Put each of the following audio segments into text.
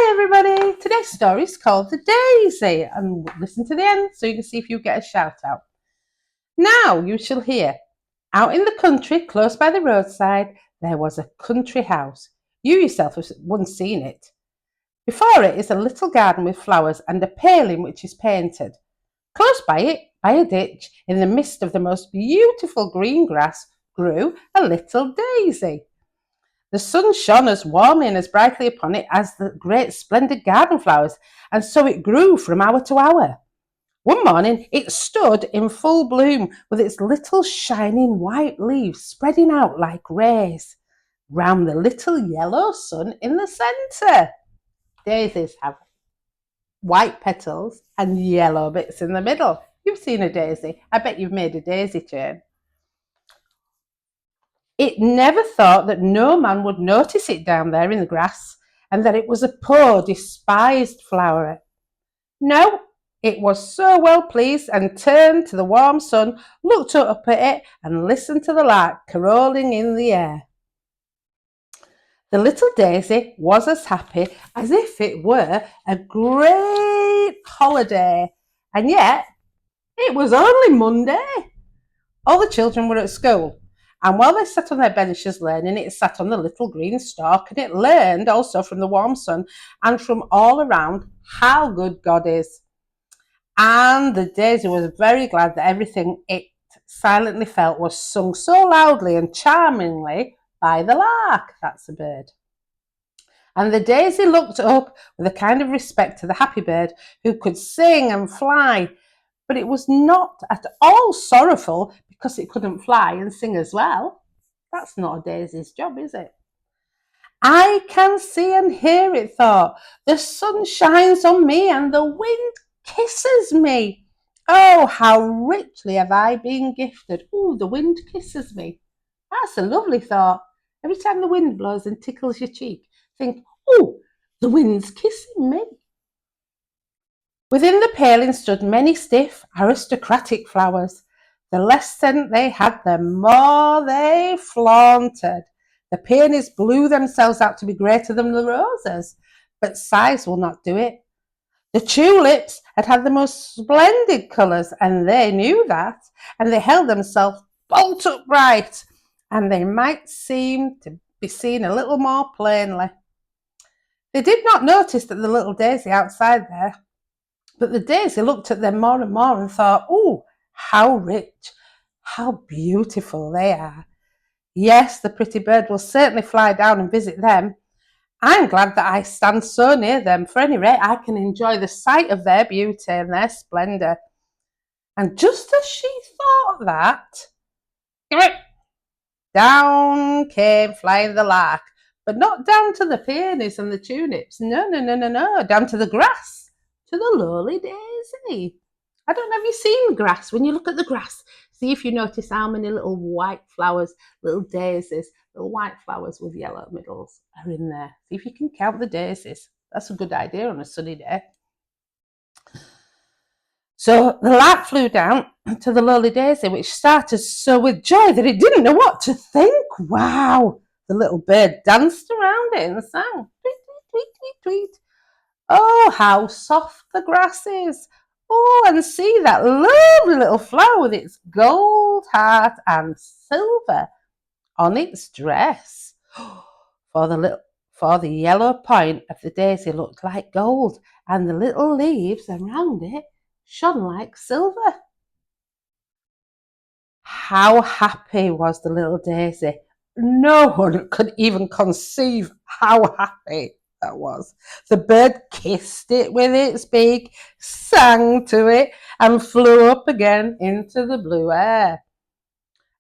Hi everybody, today's story is called The Daisy, and listen to the end so you can see if you get a shout out. Now you shall hear. Out in the country, close by the roadside, there was a country house. You yourself have once seen it. Before it is a little garden with flowers and a paling which is painted. Close by it, by a ditch, in the midst of the most beautiful green grass, grew a little daisy. The sun shone as warmly and as brightly upon it as the great splendid garden flowers, and so it grew from hour to hour. One morning it stood in full bloom with its little shining white leaves spreading out like rays round the little yellow sun in the centre. Daisies have white petals and yellow bits in the middle. You've seen a daisy. I bet you've made a daisy chain. It never thought that no man would notice it down there in the grass, and that it was a poor, despised floweret. No, it was so well pleased, and turned to the warm sun, looked up at it, and listened to the lark caroling in the air. The little daisy was as happy as if it were a great holiday, and yet it was only Monday. All the children were at school, and while they sat on their benches learning, it sat on the little green stalk, and it learned also from the warm sun and from all around how good God is. And the daisy was very glad that everything it silently felt was sung so loudly and charmingly by the lark. That's a bird. And the daisy looked up with a kind of respect to the happy bird who could sing and fly, but it was not at all sorrowful because it couldn't fly and sing as well. That's not a daisy's job, is it? I can see and hear, it thought. The sun shines on me and the wind kisses me. Oh, how richly have I been gifted. Oh, the wind kisses me. That's a lovely thought. Every time the wind blows and tickles your cheek, think, oh, the wind's kissing me. Within the paling stood many stiff, aristocratic flowers. The less scent they had, the more they flaunted. The peonies blew themselves out to be greater than the roses, but size will not do it. The tulips had the most splendid colours, and they knew that, and they held themselves bolt upright, and they might seem to be seen a little more plainly. They did not notice that the little daisy outside there, but the daisy looked at them more and more and thought, oh, how rich, how beautiful they are. Yes, the pretty bird will certainly fly down and visit them. I'm glad that I stand so near them. For any rate, I can enjoy the sight of their beauty and their splendour. And just as she thought that, down came flying the lark, but not down to the peonies and the tulips. No, down to the grass, to the lowly daisy. I don't know, have you seen grass? When you look at the grass, see if you notice how many little white flowers, little daisies, little white flowers with yellow middles are in there. See if you can count the daisies. That's a good idea on a sunny day. So the lark flew down to the lowly daisy, which started so with joy that it didn't know what to think. Wow! The little bird danced around it and sang, tweet, tweet, tweet, tweet, tweet. Oh, how soft the grass is. Oh, and see that lovely little flower with its gold heart and silver on its dress. For the yellow point of the daisy looked like gold, and the little leaves around it shone like silver. How happy was the little daisy. No one could even conceive how happy that was. The bird kissed it with its beak, sang to it, and flew up again into the blue air.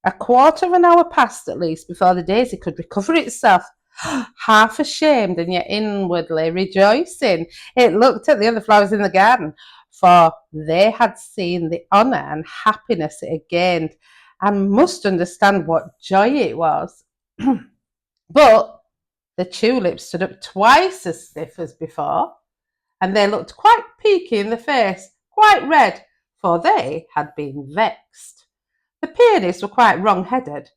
A quarter of an hour passed at least before the daisy could recover itself. Half ashamed and yet inwardly rejoicing, it looked at the other flowers in the garden, for they had seen the honour and happiness it had gained, and must understand what joy it was. But the tulips stood up twice as stiff as before, and they looked quite peaky in the face, quite red, for they had been vexed. The peonies were quite wrong-headed.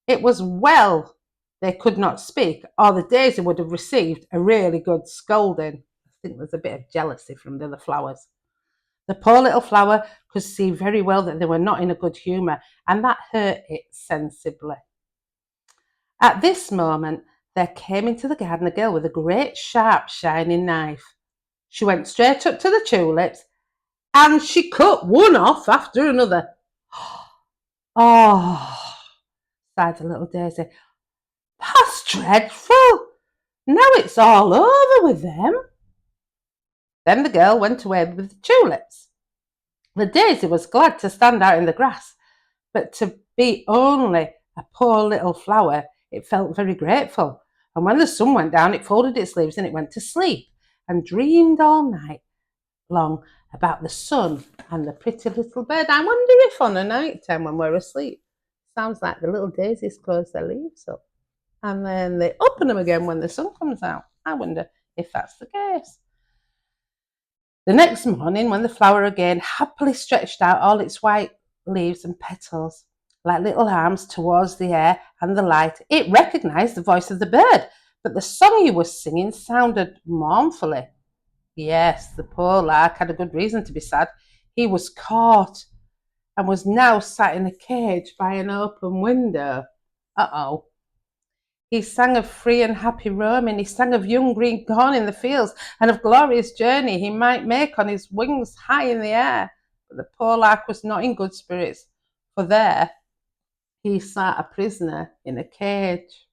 It was well they could not speak, or the daisy would have received a really good scolding. think there's a bit of jealousy from the other flowers. The poor little flower could see very well that they were not in a good humour, and that hurt it sensibly. At this moment, there came into the garden a girl with a great sharp shining knife. She went straight up to the tulips and she cut one off after another. Oh, sighed the little daisy. That's dreadful. Now it's all over with them. Then the girl went away with the tulips. The daisy was glad to stand out in the grass, but to be only a poor little flower, it felt very grateful. And when the sun went down, it folded its leaves and it went to sleep and dreamed all night long about the sun and the pretty little bird. I wonder if on a night time when we're asleep, sounds like the little daisies close their leaves up and then they open them again when the sun comes out. I wonder if that's the case. The next morning, when the flower again happily stretched out all its white leaves and petals like little arms towards the air and the light, it recognised the voice of the bird, but the song he was singing sounded mournfully. Yes, the poor lark had a good reason to be sad. He was caught and was now sat in a cage by an open window. Uh-oh. He sang of free and happy roaming. He sang of young green corn in the fields and of glorious journey he might make on his wings high in the air. But the poor lark was not in good spirits, for there he sat a prisoner in a cage.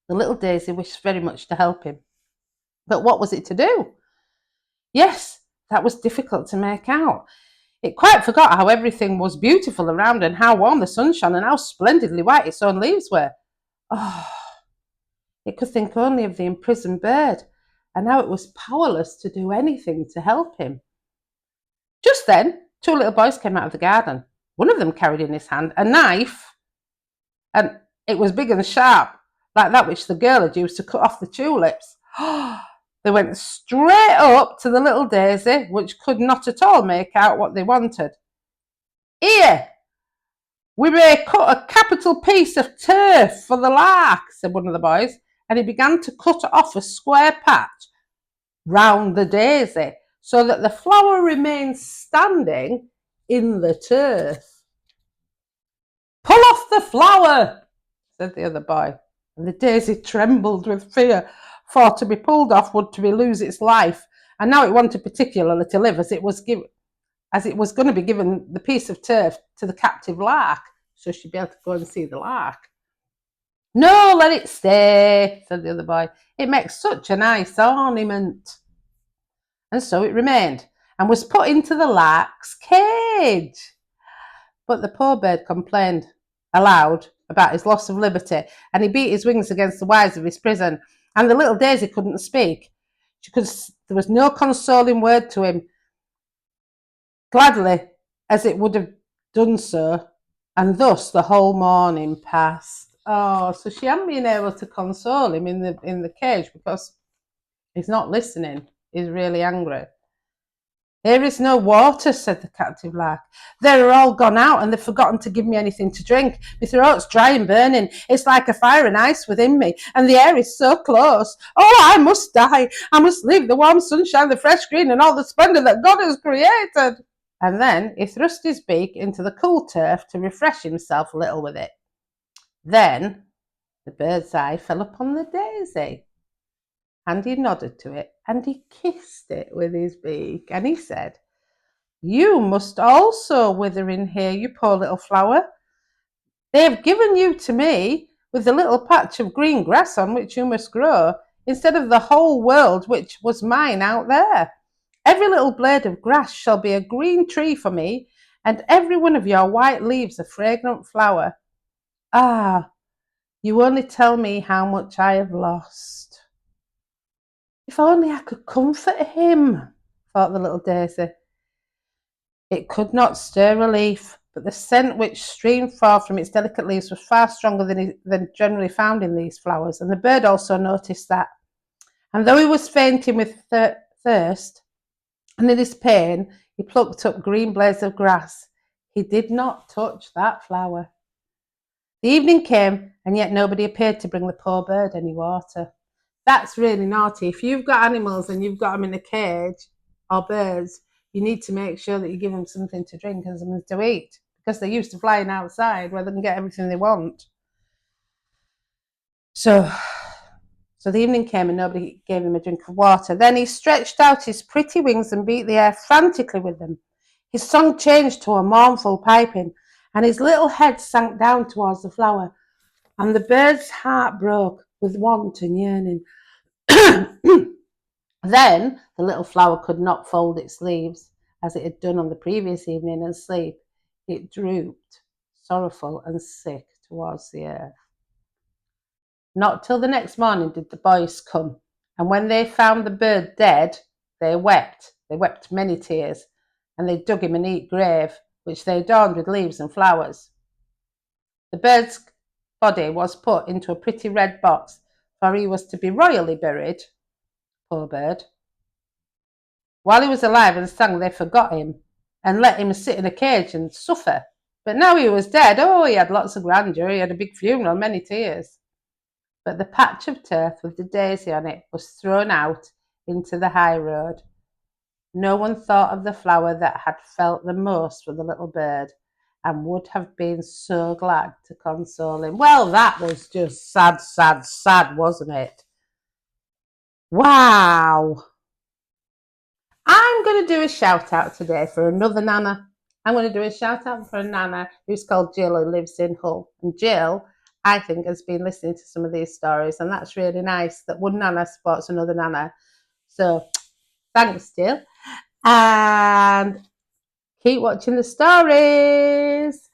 The little daisy wished very much to help him. But what was it to do? Yes, that was difficult to make out. It quite forgot how everything was beautiful around and how warm the sun shone and how splendidly white its own leaves were. Oh, it could think only of the imprisoned bird, and now it was powerless to do anything to help him. Just then, two little boys came out of the garden. One of them carried in his hand a knife, and it was big and sharp, like that which the girl had used to cut off the tulips. They went straight up to the little daisy, which could not at all make out what they wanted. Here, we may cut a capital piece of turf for the lark, said one of the boys, and he began to cut off a square patch round the daisy so that the flower remained standing in the turf. Pull off the flower, said the other boy, and the daisy trembled with fear, for to be pulled off would to be lose its life, and now it wanted particularly to live, as it was going to be given the piece of turf to the captive lark, so she'd be able to go and see the lark. No, let it stay, said the other boy. It makes such a nice ornament. And so it remained, and was put into the lark's cage. But the poor bird complained aloud about his loss of liberty, and he beat his wings against the wires of his prison, and the little daisy couldn't speak. There was no consoling word to him, gladly as it would have done so, and thus the whole morning passed. Oh, so she hadn't been able to console him in the cage because he's not listening. He's really angry. Here is no water, said the captive lark. They're all gone out and they've forgotten to give me anything to drink. My throat's dry and burning. It's like a fire and ice within me, and the air is so close. Oh, I must die. I must leave the warm sunshine, the fresh green, and all the splendour that God has created. And then he thrust his beak into the cool turf to refresh himself a little with it. Then the bird's eye fell upon the daisy, and he nodded to it, and he kissed it with his beak, and he said, You must also wither in here, you poor little flower. They have given you to me with the little patch of green grass on which you must grow, instead of the whole world which was mine out there. Every little blade of grass shall be a green tree for me, and every one of your white leaves a fragrant flower. Ah, you only tell me how much I have lost. If only I could comfort him, thought the little daisy. It could not stir a leaf, but the scent which streamed forth from its delicate leaves was far stronger than generally found in these flowers, and the bird also noticed that. And though he was fainting with thirst, and in his pain he plucked up green blades of grass, he did not touch that flower. The evening came, and yet nobody appeared to bring the poor bird any water. That's really naughty. If you've got animals and you've got them in a cage or birds, you need to make sure that you give them something to drink and something to eat because they're used to flying outside where they can get everything they want. So the evening came and nobody gave him a drink of water. Then he stretched out his pretty wings and beat the air frantically with them. His song changed to a mournful piping, and his little head sank down towards the flower, and the bird's heart broke with want and yearning. Then the little flower could not fold its leaves, as it had done on the previous evening, and sleep. It drooped, sorrowful and sick, towards the earth. Not till the next morning did the boys come, and when they found the bird dead, they wept. They wept many tears, and they dug him a neat grave, which they adorned with leaves and flowers. The bird's body was put into a pretty red box, for he was to be royally buried. Poor bird. While he was alive and sang, they forgot him and let him sit in a cage and suffer. But now he was dead, he had lots of grandeur, he had a big funeral, many tears. But the patch of turf with the daisy on it was thrown out into the high road. No one thought of the flower that had felt the most for the little bird and would have been so glad to console him. Well, that was just sad, sad, sad, wasn't it? Wow. I'm going to do a shout out today for another Nana. I'm going to do a shout out for a Nana who's called Jill, who lives in Hull. And Jill, I think, has been listening to some of these stories, and that's really nice that one Nana supports another Nana. So thanks, Jill. And keep watching the stories.